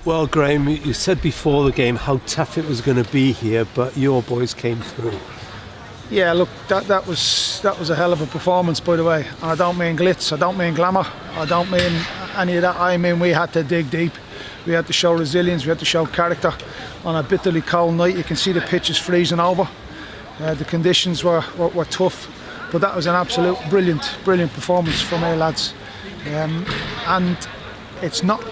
Well, Graham, you said before the game how tough it was going to be here, but your boys came through. Yeah, look, that was a hell of a performance, by the way. And I don't mean glitz, I don't mean glamour, I don't mean any of that. I mean we had to dig deep. We had to show resilience, we had to show character. On a bitterly cold night, you can see the pitch is freezing over. The conditions were tough, but that was an absolute brilliant performance from our lads. And it's not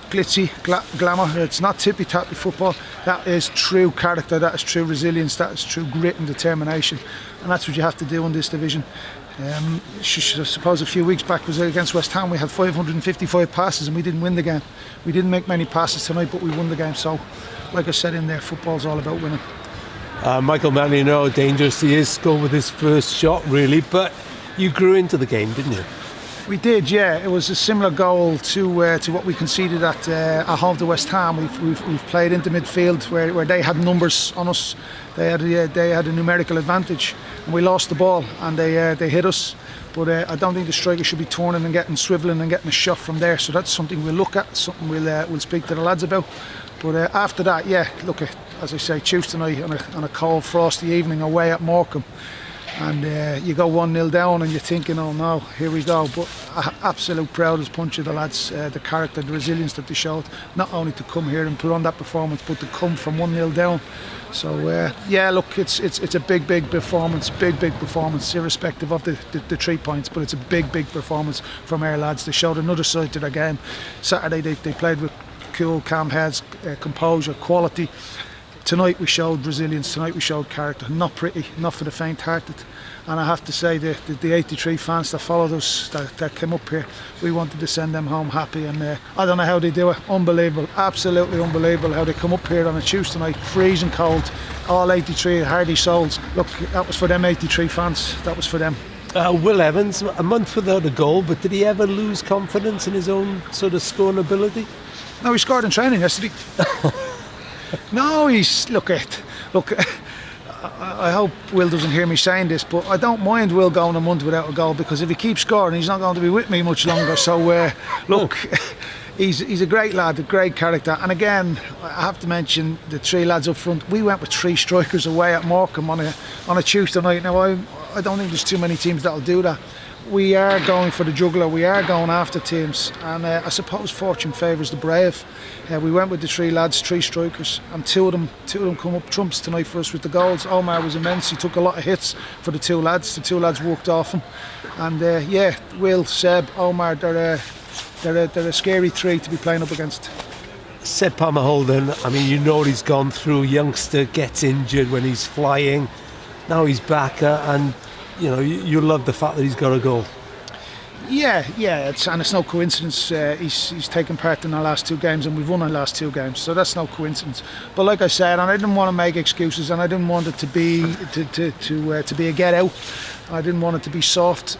glitzy, glamour, it's not tippy-tappy football. That is true character, that is true resilience, that is true grit and determination, and that's what you have to do in this division. I suppose a few weeks back was against West Ham, we had 555 passes and we didn't win the game. We didn't make many passes tonight, but we won the game. So like I said in there, football's all about winning. Michael Mann, you know how dangerous he is, scored with his first shot really, but you grew into the game, didn't you? We did, yeah. It was a similar goal to what we conceded at home to West Ham. We've played into midfield where they had numbers on us. They had a numerical advantage, and we lost the ball, and they hit us. But I don't think the striker should be turning and getting swivelling and getting a shot from there. So that's something we'll look at, something we'll speak to the lads about. But after that, yeah, look, as I say, Tuesday night on a cold, frosty evening away at Morecambe. And you go 1-0 down and you're thinking, oh no, here we go. But absolute proudest punch of the lads, the character, the resilience that they showed, not only to come here and put on that performance, but to come from 1-0 down. So yeah, look, it's a big performance, big performance, irrespective of the 3 points. But it's a big performance from our lads. They showed another side to their game. Saturday they played with cool, calm heads, composure, quality. Tonight we showed resilience, tonight we showed character. Not pretty, not for the faint-hearted. And I have to say, the 83 fans that followed us, that came up here, we wanted to send them home happy. And I don't know how they do it. Unbelievable, absolutely unbelievable how they come up here on a Tuesday night, freezing cold, all 83 hardy souls. Look, that was for them 83 fans, that was for them. Will Evans, a month without a goal, but did he ever lose confidence in his own sort of scoring ability? No, he scored in training yesterday. No, look. I hope Will doesn't hear me saying this, but I don't mind Will going a month without a goal, because if he keeps scoring, he's not going to be with me much longer. So look, he's a great lad, a great character. And again, I have to mention the 3 lads up front. We went with 3 strikers away at Morecambe on a Tuesday night. Now I don't think there's too many teams that'll do that. We are going for the juggler, we are going after teams, and I suppose fortune favours the brave. We went with the 3 lads, 3 strikers, and two of them come up trumps tonight for us with the goals. Omar was immense, he took a lot of hits for the 2 lads. The 2 lads worked off him, and yeah, Will, Seb, Omar, they're a scary 3 to be playing up against. Seb Palmer-Holden, I mean, you know what he's gone through. Youngster gets injured when he's flying, now he's back, and you know, you love the fact that he's got a goal. Yeah, it's no coincidence. He's taken part in our last 2 games, and we've won our last 2 games, so that's no coincidence. But like I said, and I didn't want to make excuses, and I didn't want it to be a get out. I didn't want it to be soft.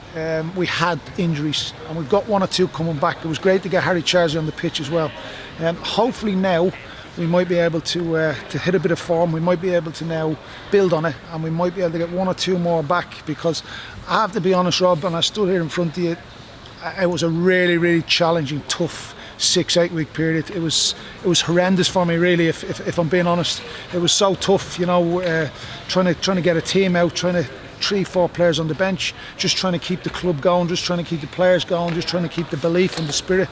We had injuries, and we've got 1 or 2 coming back. It was great to get Harry Charsley on the pitch as well. Hopefully now we might be able to hit a bit of form. We might be able to now build on it, and we might be able to get 1 or 2 more back, because I have to be honest, Rob, and I stood here in front of you, it was a really challenging, tough 6-8 week period. It was horrendous for me, really, if I'm being honest. It was so tough, you know, trying to get a team out, trying to 3-4 players on the bench, just trying to keep the club going, just trying to keep the players going, just trying to keep the belief and the spirit.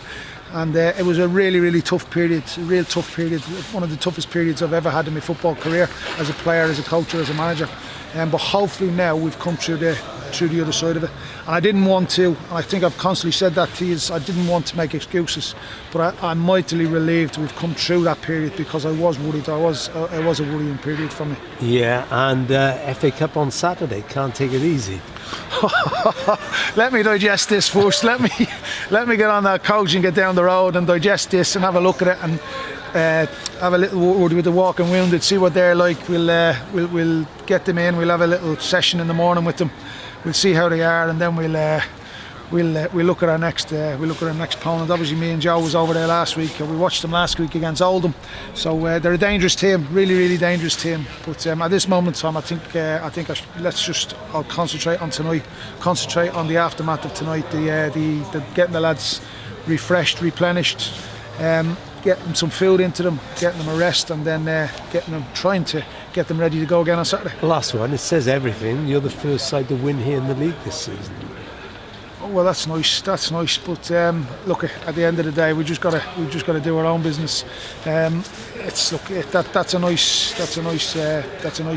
And it was a really tough period, a real tough period, one of the toughest periods I've ever had in my football career, as a player, as a coach, or as a manager. But hopefully now we've come through the other side of it. And I didn't want to, and I think I've constantly said that to you, I didn't want to make excuses, but I'm mightily relieved we've come through that period, because I was worried. It was a worrying period for me. Yeah, and FA Cup on Saturday, can't take it easy. Let me digest this first. Let me get on that coach and get down the road and digest this and have a look at it, and have a little word with the walking wounded, see what they're like. We'll get them in. We'll have a little session in the morning with them. We'll see how they are, and then we'll look at our next opponent. Obviously, me and Joe was over there last week. We watched them last week against Oldham. So they're a dangerous team, really dangerous team. But at this moment in time, I think I'll concentrate on tonight, concentrate on the aftermath of tonight, the getting the lads refreshed, replenished. getting some food into them, getting them a rest, and then trying to get them ready to go again on Saturday. The last one, it says everything. You're the first side to win here in the league this season. Oh, well, that's nice. That's nice. But look, at the end of the day, we just got to do our own business. That's a nice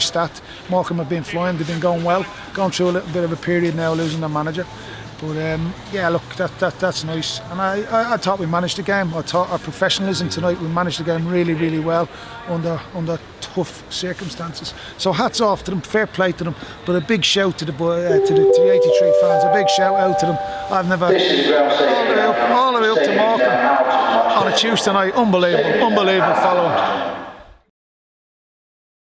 stat. Morecambe have been flying. They've been going well. Going through a little bit of a period now, losing their manager. But yeah, look, that's nice. And I thought we managed the game. I thought our professionalism tonight, we managed the game really, really well under tough circumstances. So hats off to them, fair play to them. But a big shout to the 83 fans. A big shout out to them. I've never all the way up to Morecambe on a Tuesday night. Unbelievable following.